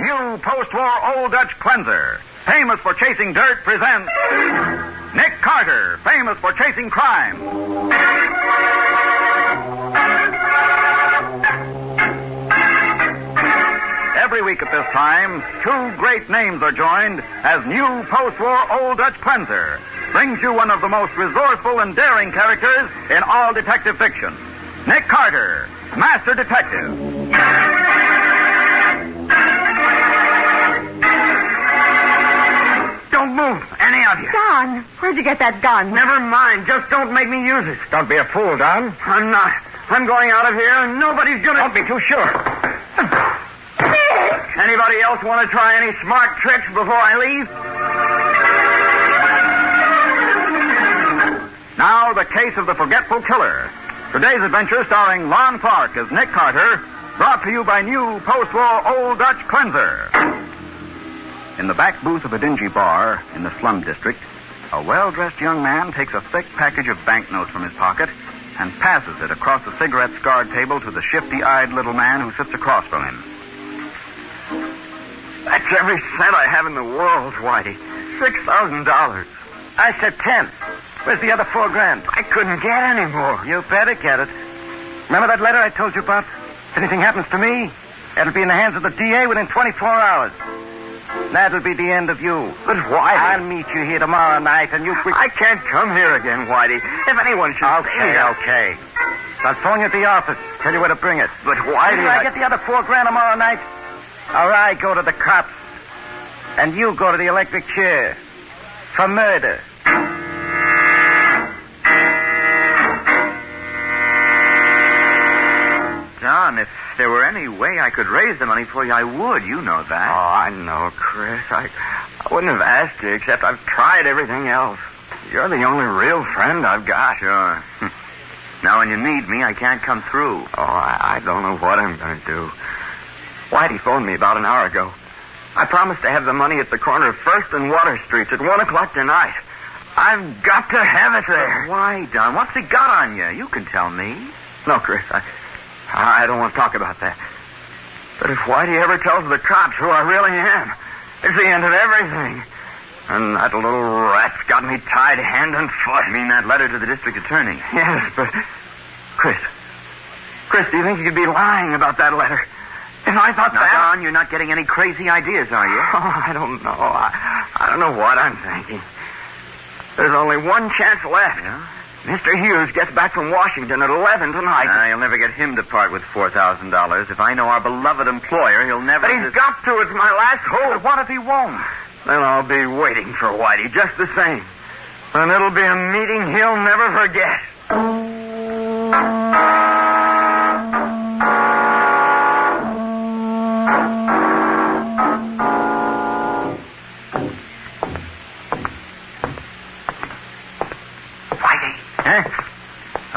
new post-war Old Dutch cleanser, famous for chasing dirt, presents Nick Carter, famous for chasing crime. Every week at this time, two great names are joined as new post-war Old Dutch cleanser brings you one of the most resourceful and daring characters in all detective fiction. Nick Carter, Master Detective. Don't move, any of you. Don, where'd you get that gun? Never mind, just don't make me use it. Don't be a fool, Don. I'm not. I'm going out of here, and nobody's gonna... Don't be too sure. Anybody else want to try any smart tricks before I leave? Now, the case of the Forgetful Killer. Today's adventure starring Lon Clark as Nick Carter, brought to you by new post-war Old Dutch cleanser. In the back booth of a dingy bar in the slum district, a well-dressed young man takes a thick package of banknotes from his pocket and passes it across the cigarette-scarred table to the shifty-eyed little man who sits across from him. That's every cent I have in the world, Whitey. $6,000. I said 10. Where's the other $4,000? I couldn't get any more. You better get it. Remember that letter I told you about? If anything happens to me, it'll be in the hands of the DA within 24 hours. That'll be the end of you. But Whitey... I'll meet you here tomorrow night, and you... I can't come here again, Whitey. If anyone should see me... Okay. I'll phone you at the office. Tell you where to bring it. But Whitey... When I get the other $4,000 tomorrow night, or I go to the cops, and you go to the electric chair for murder. John, if there were any way I could raise the money for you, I would. You know that. Oh, I know, Chris. I wouldn't have asked you, except I've tried everything else. You're the only real friend I've got. Sure. Now, when you need me, I can't come through. Oh, I don't know what I'm going to do. Whitey phoned me about an hour ago. I promised to have the money at the corner of 1st and Water Streets at 1 o'clock tonight. I've got to have it there. But why, Don? What's he got on you? You can tell me. No, Chris, I don't want to talk about that. But if Whitey ever tells the cops who I really am, it's the end of everything. And that little rat's got me tied hand and foot. You mean that letter to the district attorney? Yes, but... Chris, do you think you could be lying about that letter? If I thought now, that... Don, you're not getting any crazy ideas, are you? Oh, I don't know. I don't know what I'm thinking. There's only one chance left. Yeah? Mr. Hughes gets back from Washington at 11 tonight. You'll never get him to part with $4,000. If I know our beloved employer, he'll never... But he's got to. It's my last hope. But what if he won't? Then I'll be waiting for Whitey just the same. And it'll be a meeting he'll never forget.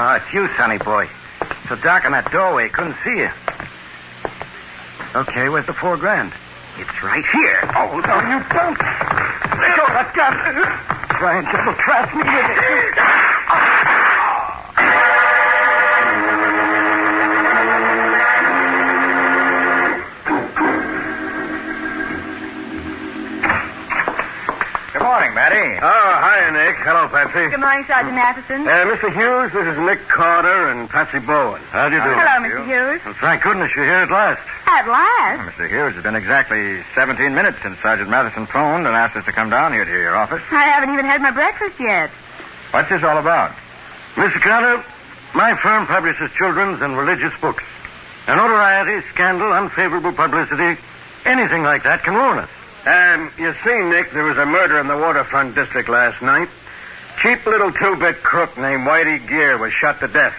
Oh, it's you, sonny boy. So dark in that doorway, couldn't see you. Okay, where's the $4,000? It's right here. Oh, no, you don't. Let go of that gun. Try and double-cross me with it. Good morning, Matty. Oh, hi, Nick. Hello, Patsy. Good morning, Sergeant Matheson. Mr. Hughes, this is Nick Carter and Patsy Bowen. How do you do? Hello, Mr. Hughes. Well, thank goodness you're here at last. At last? Mr. Hughes, it's been exactly 17 minutes since Sergeant Matheson phoned and asked us to come down here to your office. I haven't even had my breakfast yet. What's this all about? Mr. Carter, my firm publishes children's and religious books. Notoriety, scandal, unfavorable publicity, anything like that can ruin us. You see, Nick, there was a murder in the waterfront district last night. Cheap little two-bit crook named Whitey Gear was shot to death.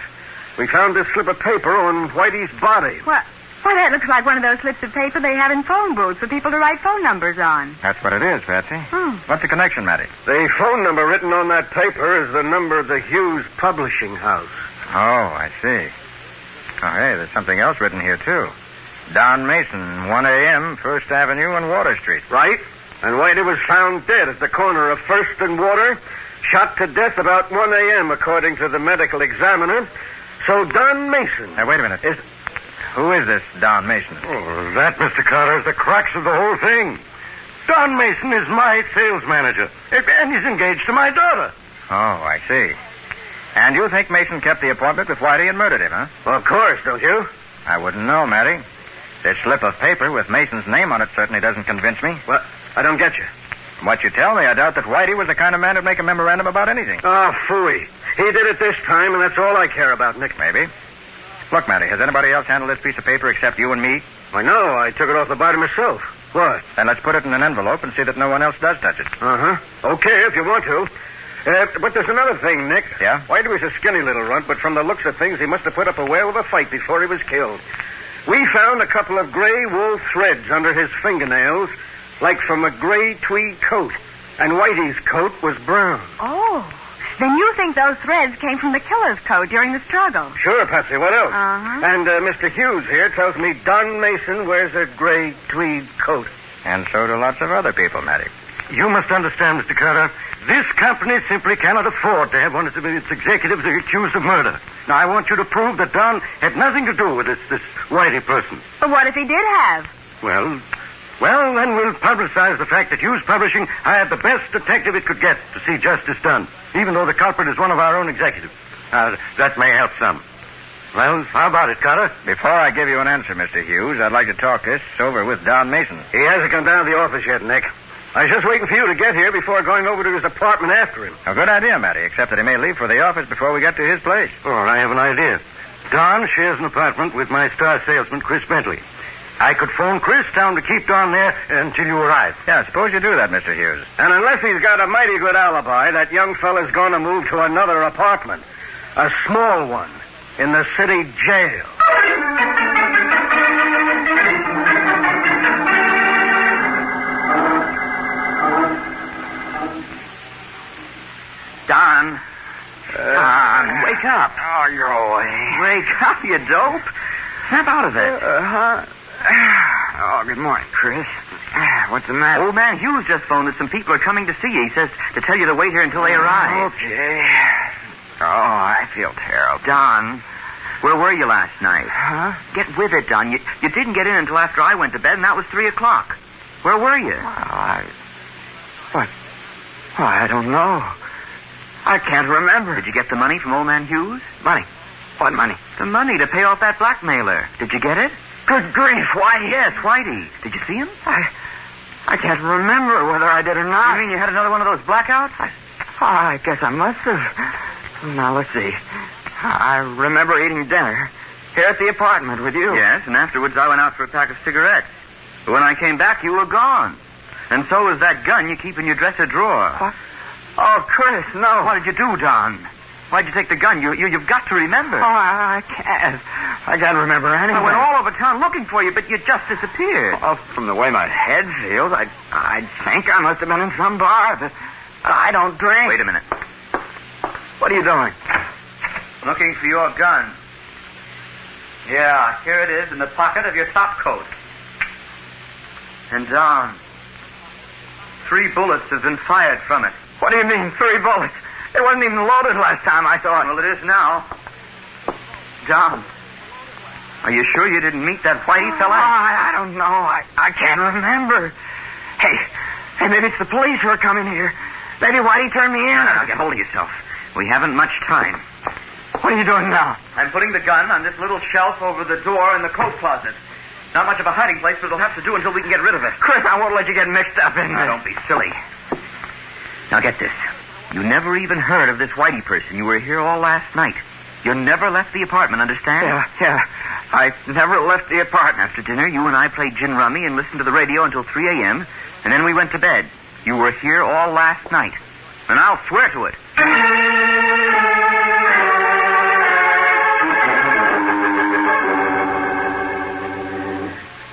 We found this slip of paper on Whitey's body. What? Why, that looks like one of those slips of paper they have in phone booths for people to write phone numbers on. That's what it is, Patsy. What's the connection, Matty? The phone number written on that paper is the number of the Hughes Publishing House. Oh, I see. Oh, hey, there's something else written here, too. Don Mason, 1 a.m., 1st Avenue and Water Street. Right. And Whitey was found dead at the corner of 1st and Water, shot to death about 1 a.m., according to the medical examiner. So Don Mason... Now, wait a minute. Who is this Don Mason? Oh, that, Mr. Carter, is the crux of the whole thing. Don Mason is my sales manager, and he's engaged to my daughter. Oh, I see. And you think Mason kept the appointment with Whitey and murdered him, huh? Well, of course, don't you? I wouldn't know, Matty. This slip of paper with Mason's name on it certainly doesn't convince me. Well, I don't get you. From what you tell me, I doubt that Whitey was the kind of man who'd make a memorandum about anything. Oh, phooey. He did it this time, and that's all I care about, Nick. Maybe. Look, Matty, has anybody else handled this piece of paper except you and me? I know. I took it off the body myself. What? Then let's put it in an envelope and see that no one else does touch it. Uh-huh. Okay, if you want to. But there's another thing, Nick. Yeah? Whitey was a skinny little runt, but from the looks of things, he must have put up a whale of a fight before he was killed. We found a couple of gray wool threads under his fingernails, like from a gray tweed coat. And Whitey's coat was brown. Oh. Then you think those threads came from the killer's coat during the struggle? Sure, Patsy. What else? Uh-huh. And Mr. Hughes here tells me Don Mason wears a gray tweed coat. And so do lots of other people, Matty. You must understand, Mr. Carter, this company simply cannot afford to have one of its executives accused of murder. Now, I want you to prove that Don had nothing to do with this Whitey person. But what if he did have? Well, then we'll publicize the fact that Hughes Publishing hired the best detective it could get to see justice done, even though the culprit is one of our own executives. That may help some. Well, how about it, Carter? Before I give you an answer, Mr. Hughes, I'd like to talk this over with Don Mason. He hasn't come down to the office yet, Nick. I was just waiting for you to get here before going over to his apartment after him. A good idea, Matty, except that he may leave for the office before we get to his place. Oh, I have an idea. Don shares an apartment with my star salesman, Chris Bentley. I could phone Chris down to keep Don there until you arrive. Yeah, suppose you do that, Mr. Hughes. And unless he's got a mighty good alibi, that young fella's going to move to another apartment. A small one in the city jail. Don. Don, wake up. Oh, you're away. Wake up, you dope. Snap out of it. Oh, good morning, Chris. What's the matter? Old man Hughes just phoned that some people are coming to see you. He says to tell you to wait here until they arrive. Okay. Oh, I feel terrible. Don, where were you last night? Huh? Get with it, Don. You didn't get in until after I went to bed, and that was 3 o'clock. Where were you? What? Oh, I don't know. I can't remember. Did you get the money from old man Hughes? Money? What money? The money to pay off that blackmailer. Did you get it? Good grief, Whitey. Yes, Whitey. Did you see him? I can't remember whether I did or not. You mean you had another one of those blackouts? I guess I must have. Now, let's see. I remember eating dinner here at the apartment with you. Yes, and afterwards I went out for a pack of cigarettes. But when I came back, you were gone. And so was that gun you keep in your dresser drawer. What? Oh, Chris, no. What did you do, Don? Why'd you take the gun? You've got to remember. Oh, I can't. I can't remember anything. I went all over town looking for you, but you just disappeared. Well, from the way my head feels, I think I must have been in some bar, but I don't drink. Wait a minute. What are you doing? Looking for your gun. Yeah, here it is in the pocket of your top coat. And Don, 3 bullets have been fired from it. What do you mean, 3 bullets? It wasn't even loaded last time I saw it. Well, it is now. Don, are you sure you didn't meet that Whitey fella? I don't know. I can't remember. Hey, maybe it's the police who are coming here. Maybe Whitey turned me in. Now, get hold of yourself. We haven't much time. What are you doing now? I'm putting the gun on this little shelf over the door in the coat closet. Not much of a hiding place, but it'll have to do until we can get rid of it. Chris, I won't let you get mixed up in Now, this. don't be silly. Now, get this. You never even heard of this Whitey person. You were here all last night. You never left the apartment, understand? Yeah. I never left the apartment. After dinner, you and I played gin rummy and listened to the radio until 3 a.m., and then we went to bed. You were here all last night. And I'll swear to it.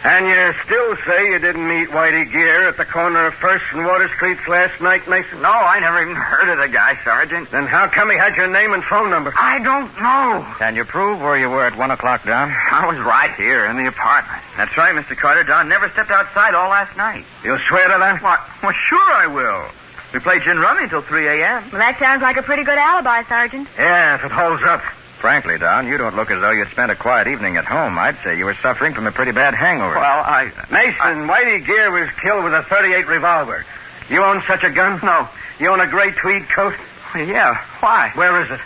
And you still say you didn't meet Whitey Gear at the corner of 1st and Water Streets last night, Mason? No, I never even heard of the guy, Sergeant. Then how come he had your name and phone number? I don't know. Can you prove where you were at 1 o'clock, Don? I was right here in the apartment. That's right, Mr. Carter. Don never stepped outside all last night. You'll swear to that? What? Well, sure I will. We played gin rummy until 3 a.m. Well, that sounds like a pretty good alibi, Sergeant. Yeah, if it holds up. Frankly, Don, you don't look as though you'd spent a quiet evening at home. I'd say you were suffering from a pretty bad hangover. Well, Mason, Whitey Gear was killed with a .38 revolver. You own such a gun? No. You own a gray tweed coat? Yeah, why? Where is it?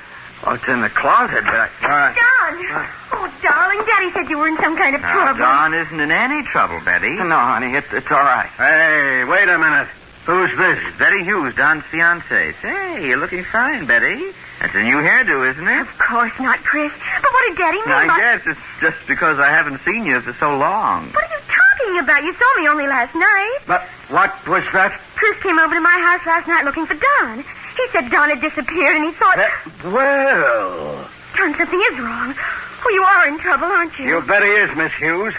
Well, it's in the closet, but All right. Don! Oh, darling, Daddy said you were in some kind of trouble. Don isn't in any trouble, Betty. No, honey, it's all right. Hey, wait a minute. Who's this? Betty Hughes, Don's fiancée. Say, you're looking fine, Betty. That's a new hairdo, isn't it? Of course not, Chris. But what did Daddy mean I by... guess it's just because I haven't seen you for so long. What are you talking about? You saw me only last night. But what was that? Chris came over to my house last night looking for Don. He said Don had disappeared, and he thought... Well... Don, something is wrong. Oh, you are in trouble, aren't you? You bet he is, Miss Hughes.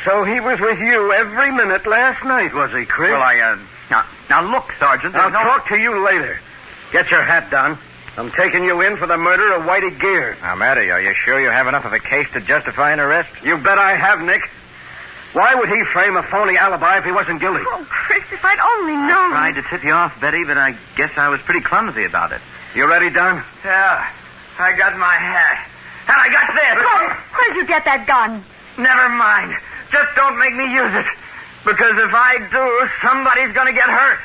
So he was with you every minute last night, was he, Chris? Well, Now, look, Sergeant. I'll talk to you later. Get your hat down. I'm taking you in for the murder of Whitey Gear. Now, Matty, are you sure you have enough of a case to justify an arrest? You bet I have, Nick. Why would he frame a phony alibi if he wasn't guilty? Oh, Chris, if I'd only known. I tried to tip you off, Betty, but I guess I was pretty clumsy about it. You ready, Don? Yeah. I got my hat. And I got this. Oh, where'd you get that gun? Never mind. Just don't make me use it. Because if I do, somebody's going to get hurt.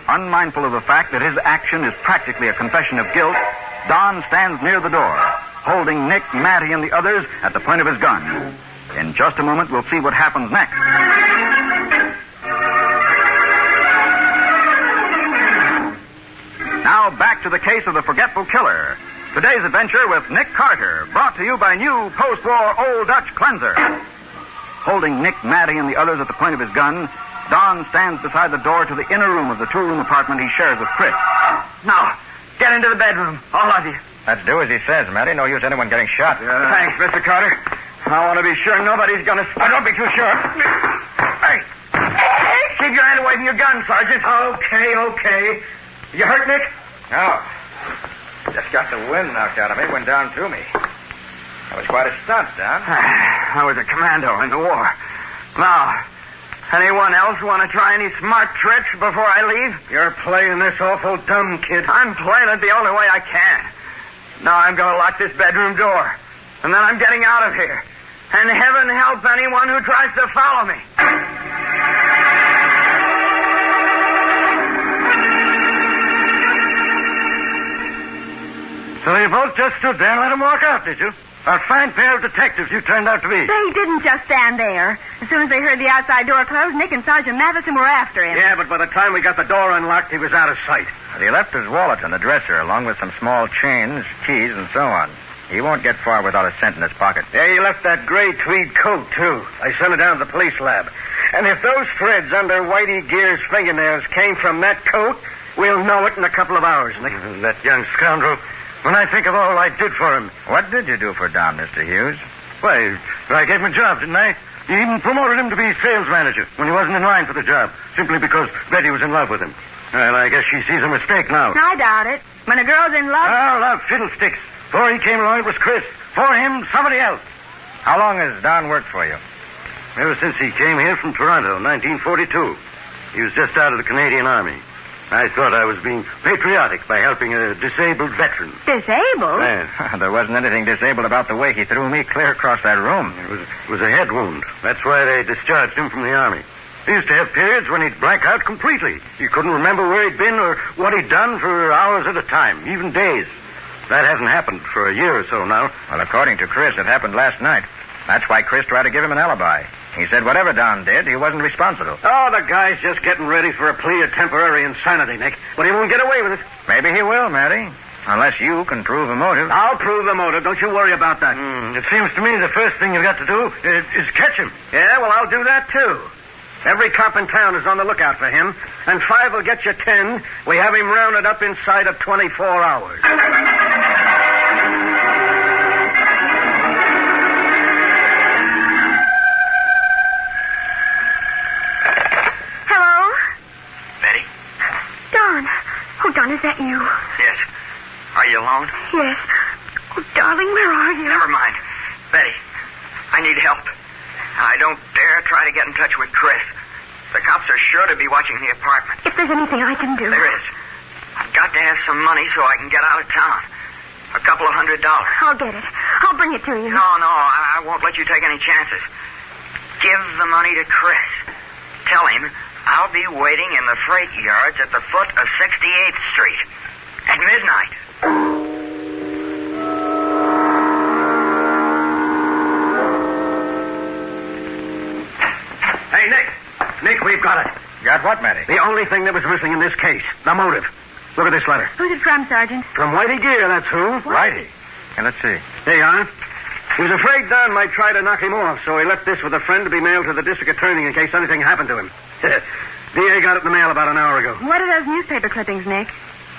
Unmindful of the fact that his action is practically a confession of guilt, Don stands near the door, holding Nick, Matty, and the others at the point of his gun. In just a moment, we'll see what happens next. Now, back to the case of the Forgetful Killer. Today's adventure with Nick Carter, brought to you by new post-war Old Dutch Cleanser. Holding Nick, Matty, and the others at the point of his gun, Don stands beside the door to the inner room of the two-room apartment he shares with Chris. Now, get into the bedroom, all of you. Let's do as he says, Matty. No use anyone getting shot. Thanks, Mr. Carter. I want to be sure nobody's going to... don't be too sure. Hey, keep your hand away from your gun, Sergeant. Okay. You hurt, Nick? No. Just got the wind knocked out of me. Went down through me. That was quite a stunt, Don. I was a commando in the war. Now, anyone else want to try any smart tricks before I leave? You're playing this awful dumb, kid. I'm playing it the only way I can. Now I'm going to lock this bedroom door. And then I'm getting out of here. And heaven help anyone who tries to follow me. So you both just stood there and let him walk out, did you? A fine pair of detectives you turned out to be. They didn't just stand there. As soon as they heard the outside door close, Nick and Sergeant Matheson were after him. Yeah, but by the time we got the door unlocked, he was out of sight. But he left his wallet in the dresser, along with some small chains, keys, and so on. He won't get far without a cent in his pocket. Yeah, he left that gray tweed coat, too. I sent it down to the police lab. And if those threads under Whitey Gear's fingernails came from that coat, we'll know it in a couple of hours, Nick. That young scoundrel... When I think of all I did for him... What did you do for Don, Mr. Hughes? Why, I gave him a job, didn't I? You even promoted him to be sales manager when he wasn't in line for the job, simply because Betty was in love with him. Well, I guess she sees a mistake now. I doubt it. When a girl's in love... Oh, love fiddlesticks. Before he came along, it was Chris. For him, somebody else. How long has Don worked for you? Ever since he came here from Toronto, 1942. He was just out of the Canadian Army. I thought I was being patriotic by helping a disabled veteran. Disabled? Yeah. There wasn't anything disabled about the way he threw me clear across that room. It was a head wound. That's why they discharged him from the Army. He used to have periods when he'd blank out completely. He couldn't remember where he'd been or what he'd done for hours at a time, even days. That hasn't happened for a year or so now. Well, according to Chris, it happened last night. That's why Chris tried to give him an alibi. He said whatever Don did, he wasn't responsible. Oh, the guy's just getting ready for a plea of temporary insanity, Nick. But he won't get away with it. Maybe he will, Matty. Unless you can prove a motive. I'll prove the motive. Don't you worry about that. It seems to me the first thing you've got to do is catch him. Yeah, well, I'll do that, too. Every cop in town is on the lookout for him, and 5 will get you 10. We have him rounded up inside of 24 hours. Don, is that you? Yes. Are you alone? Yes. Oh, darling, where are you? Never mind. Betty, I need help. I don't dare try to get in touch with Chris. The cops are sure to be watching the apartment. If there's anything I can do. There is. I've got to have some money so I can get out of town. $200. I'll get it. I'll bring it to you. No, I won't let you take any chances. Give the money to Chris. Tell him I'll be waiting in the freight yards at the foot of 68th Street at midnight. Hey, Nick. Nick, we've got it. Got what, Matty? The only thing that was missing in this case. The motive. Look at this letter. Who's it from, Sergeant? From Whitey Gear, that's who. Whitey. And let's see. There you are. He was afraid Don might try to knock him off, so he left this with a friend to be mailed to the district attorney in case anything happened to him. D.A. got it in the mail about an hour ago. What are those newspaper clippings, Nick?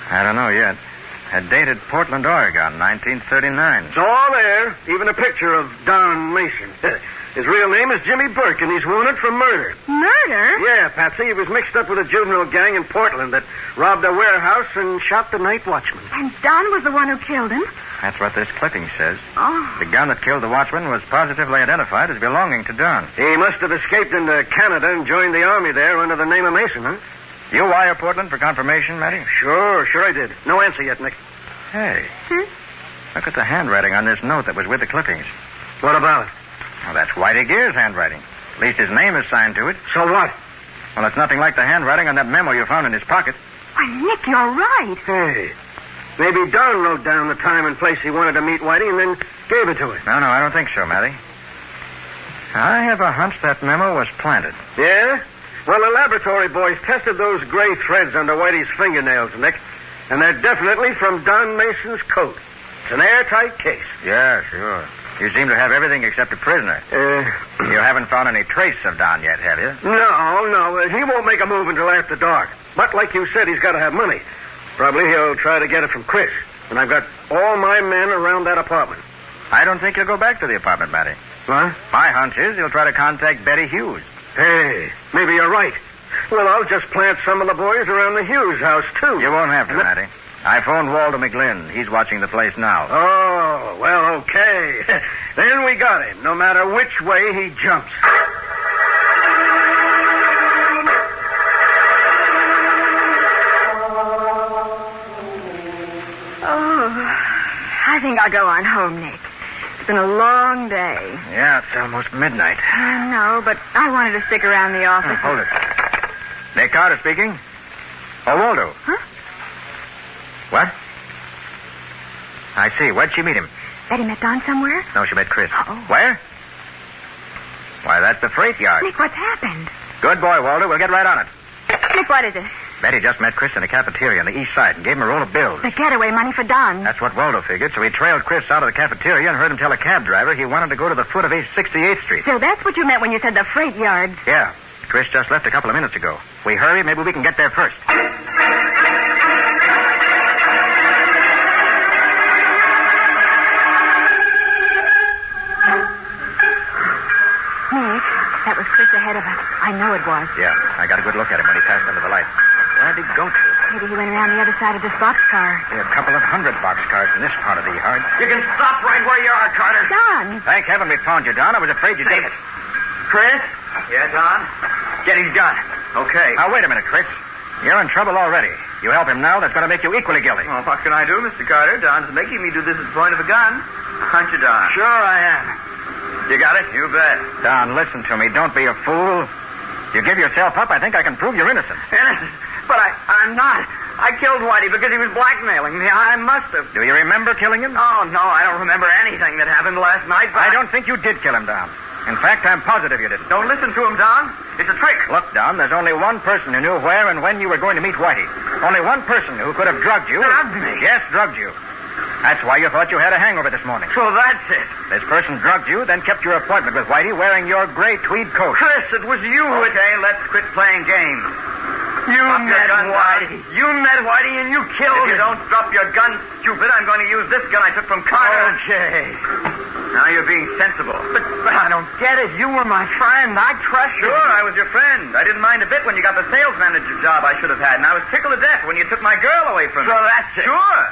I don't know yet. Dated Portland, Oregon, 1939. It's all there, even a picture of Don Mason. His real name is Jimmy Burke, and he's wanted for murder. Murder? Yeah, Patsy. He was mixed up with a juvenile gang in Portland that robbed a warehouse and shot the night watchman. And Don was the one who killed him? That's what this clipping says. Oh. The gun that killed the watchman was positively identified as belonging to Don. He must have escaped into Canada and joined the army there under the name of Mason, huh? You wire Portland for confirmation, Matty? Sure I did. No answer yet, Nick. Hey. Look at the handwriting on this note that was with the clippings. What about it? Well, that's Whitey Gear's handwriting. At least his name is signed to it. So what? Well, it's nothing like the handwriting on that memo you found in his pocket. Why, Nick, you're right. Hey, maybe Don wrote down the time and place he wanted to meet Whitey and then gave it to him. No, I don't think so, Matty. I have a hunch that memo was planted. Yeah? Well, the laboratory boys tested those gray threads under Whitey's fingernails, Nick, and they're definitely from Don Mason's coat. It's an airtight case. Yeah, sure. You seem to have everything except a prisoner. You haven't found any trace of Don yet, have you? No. He won't make a move until after dark. But like you said, he's got to have money. Probably he'll try to get it from Chris. And I've got all my men around that apartment. I don't think he'll go back to the apartment, Matty. What? My hunch is he'll try to contact Betty Hughes. Hey, maybe you're right. Well, I'll just plant some of the boys around the Hughes house, too. You won't have to, Matty. I phoned Walter McGlynn. He's watching the place now. Oh, well, okay. Then we got him, no matter which way he jumps. Oh, I think I'll go on home, Nick. It's been a long day. Yeah, it's almost midnight. I know, but I wanted to stick around the office. Hold it. Nick Carter speaking. Oh, Waldo. Huh? What? I see. Where'd she meet him? Betty met Don somewhere? No, she met Chris. Uh-oh. Where? Why, that's the freight yard. Nick, what's happened? Good boy, Waldo. We'll get right on it. Nick, what is it? Betty just met Chris in a cafeteria on the east side and gave him a roll of bills. The getaway money for Don. That's what Waldo figured, so he trailed Chris out of the cafeteria and heard him tell a cab driver he wanted to go to the foot of 68th Street. So that's what you meant when you said the freight yard. Yeah. Chris just left a couple of minutes ago. We hurry, maybe we can get there first. Nick, that was Chris ahead of us. I know it was. Yeah, I got a good look at him when he passed under the light. Where'd he go to? Maybe he went around the other side of this boxcar. There are a couple of 100 boxcars in this part of the yard. You can stop right where you are, Carter. Don! Thank heaven we found you, Don. I was afraid you did it. Chris? Yeah, Don? Get his gun. Okay. Now, wait a minute, Chris. You're in trouble already. You help him now, that's going to make you equally guilty. Well, what can I do, Mr. Carter? Don's making me do this at the point of a gun. Aren't you, Don? Sure I am. You got it? You bet. Don, listen to me. Don't be a fool. You give yourself up, I think I can prove you're innocent. Innocent? But I'm not. I killed Whitey because he was blackmailing me. I must have. Do you remember killing him? Oh, no, I don't remember anything that happened last night. But I don't think you did kill him, Don. In fact, I'm positive you didn't. Don't listen to him, Don. It's a trick. Look, Don, there's only one person who knew where and when you were going to meet Whitey. Only one person who could have drugged you. Drugged me? Yes, drugged you. That's why you thought you had a hangover this morning. So that's it. This person drugged you, then kept your appointment with Whitey wearing your gray tweed coat. Chris, it was you. Okay, let's quit playing games. You Drop your met gun, Whitey. Don. You met Whitey and you killed If you him. don't drop your gun, stupid, I'm going to use this gun I took from Carter. Okay. Now you're being sensible. But I don't get it. You were my friend. I trust you. Sure, I was your friend. I didn't mind a bit when you got the sales manager job I should have had, and I was tickled to death when you took my girl away from me. So that's it. Sure.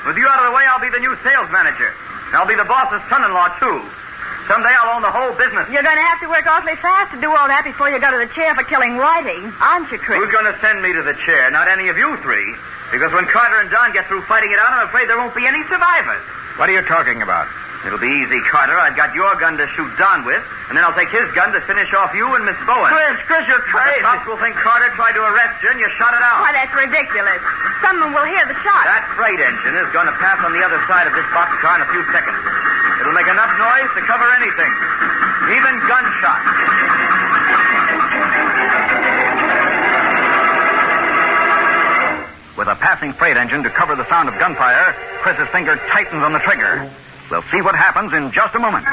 With you out of the way, I'll be the new sales manager. And I'll be the boss's son-in-law, too. Someday I'll own the whole business. You're going to have to work awfully fast to do all that before you go to the chair for killing Whitey, aren't you, Chris? Who's going to send me to the chair? Not any of you three. Because when Carter and Don get through fighting it out, I'm afraid there won't be any survivors. What are you talking about? It'll be easy, Carter. I've got your gun to shoot Don with, and then I'll take his gun to finish off you and Miss Bowen. Chris, you're crazy. The cops will think Carter tried to arrest you and you shot it out. Why, that's ridiculous. Someone will hear the shot. That freight engine is going to pass on the other side of this boxcar in a few seconds. It'll make enough noise to cover anything, even gunshots. With a passing freight engine to cover the sound of gunfire, Chris's finger tightens on the trigger. We'll see what happens in just a moment.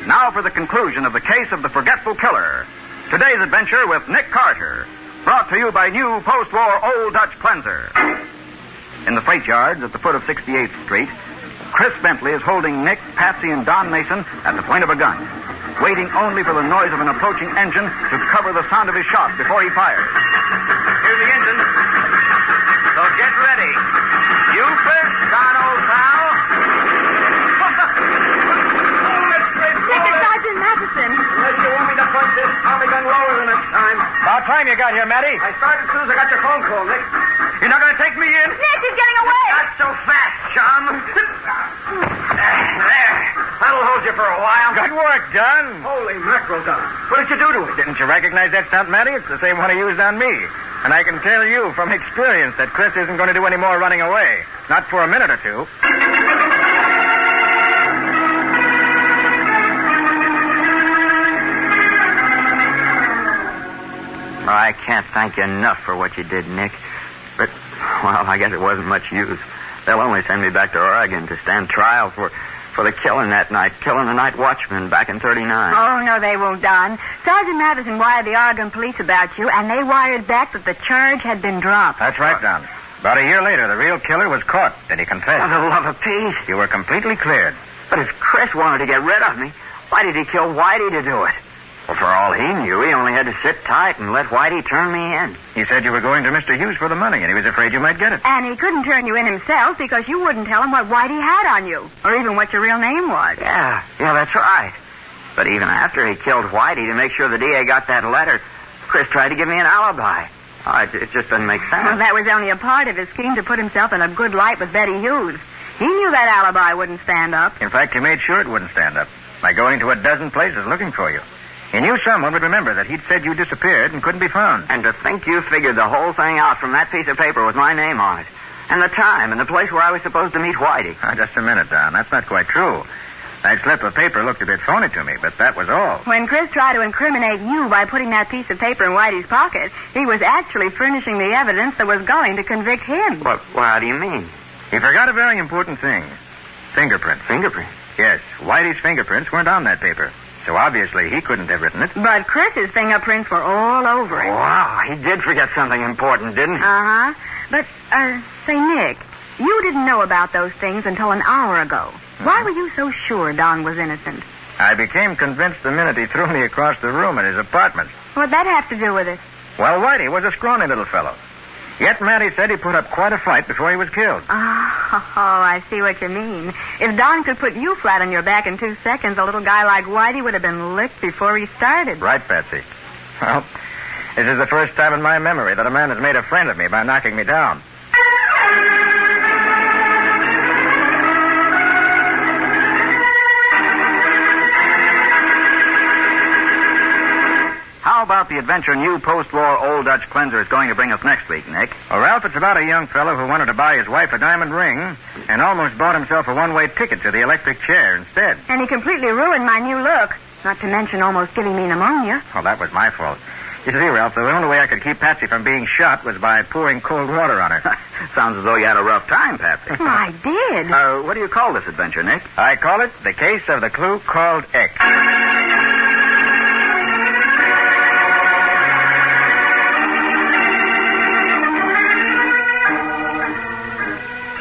Now for the conclusion of the case of the Forgetful Killer. Today's adventure with Nick Carter, brought to you by new post-war Old Dutch Cleanser. In the freight yards at the foot of 68th Street, Chris Bentley is holding Nick, Patsy, and Don Mason at the point of a gun, waiting only for the noise of an approaching engine to cover the sound of his shot before he fires. Here's the engine. So get ready. You first, Don, old pal. Nick, it's Sergeant Matheson. Unless you want me to punch this Tommy gun lower the next time. About time you got here, Matty. I started as soon as I got your phone call, Nick. You're not going to take me in? Nick, he's getting away. Not so fast, chum. There. That'll hold you for a while. Good work, Don. Holy mackerel, Don. What did you do to it? Didn't you recognize that stunt, Matty? It's the same one he used on me. And I can tell you from experience that Chris isn't going to do any more running away. Not for a minute or two. I can't thank you enough for what you did, Nick. But, well, I guess it wasn't much use. They'll only send me back to Oregon to stand trial for the killing that night, killing the night watchman back in 39. Oh, no, they won't, Don. Sergeant Matheson wired the Oregon police about you, and they wired back that the charge had been dropped. That's right, Don. About a year later, the real killer was caught, and he confessed. For the love of Pete. You were completely cleared. But if Chris wanted to get rid of me, why did he kill Whitey to do it? Well, for all he knew, he only had to sit tight and let Whitey turn me in. He said you were going to Mr. Hughes for the money, and he was afraid you might get it. And he couldn't turn you in himself because you wouldn't tell him what Whitey had on you, or even what your real name was. Yeah, that's right. But even after he killed Whitey to make sure the DA got that letter, Chris tried to give me an alibi. Oh, it just doesn't make sense. Well, that was only a part of his scheme to put himself in a good light with Betty Hughes. He knew that alibi wouldn't stand up. In fact, he made sure it wouldn't stand up by going to a dozen places looking for you. He knew someone would remember that he'd said you disappeared and couldn't be found. And to think you figured the whole thing out from that piece of paper with my name on it. And the time and the place where I was supposed to meet Whitey. Just a minute, Don. That's not quite true. That slip of paper looked a bit phony to me, but that was all. When Chris tried to incriminate you by putting that piece of paper in Whitey's pocket, he was actually furnishing the evidence that was going to convict him. Well, how do you mean? He forgot a very important thing. Fingerprints. Fingerprints? Yes. Whitey's fingerprints weren't on that paper. So obviously he couldn't have written it. But Chris's fingerprints were all over it. Wow, he did forget something important, didn't he? Uh-huh. But, say, Nick, you didn't know about those things until an hour ago. Mm-hmm. Why were you so sure Don was innocent? I became convinced the minute he threw me across the room at his apartment. What'd that have to do with it? Well, Whitey was a scrawny little fellow. Yet Matty said he put up quite a fight before he was killed. Oh, I see what you mean. If Don could put you flat on your back in 2 seconds, a little guy like Whitey would have been licked before he started. Right, Patsy. Well, this is the first time in my memory that a man has made a friend of me by knocking me down. How about the adventure new post-war Old Dutch Cleanser is going to bring us next week, Nick? Well, Ralph, it's about a young fellow who wanted to buy his wife a diamond ring and almost bought himself a one-way ticket to the electric chair instead. And he completely ruined my new look, not to mention almost giving me pneumonia. Well, that was my fault. You see, Ralph, the only way I could keep Patsy from being shot was by pouring cold water on her. Sounds as though you had a rough time, Patsy. Well, I did. What do you call this adventure, Nick? I call it The Case of the Clue Called X.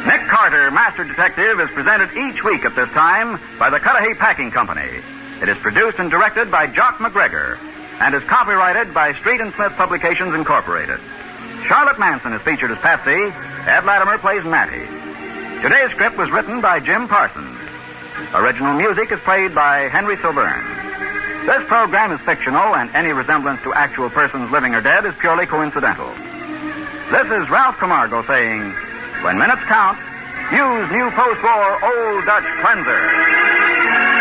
Nick Carter, Master Detective, is presented each week at this time by the Cudahy Packing Company. It is produced and directed by Jock MacGregor and is copyrighted by Street and Smith Publications, Incorporated. Charlotte Manson is featured as Patsy. Ed Latimer plays Matty. Today's script was written by Jim Parsons. Original music is played by Henry Silverne. This program is fictional, and any resemblance to actual persons living or dead is purely coincidental. This is Ralph Camargo saying, when minutes count, use new post-war Old Dutch Cleanser.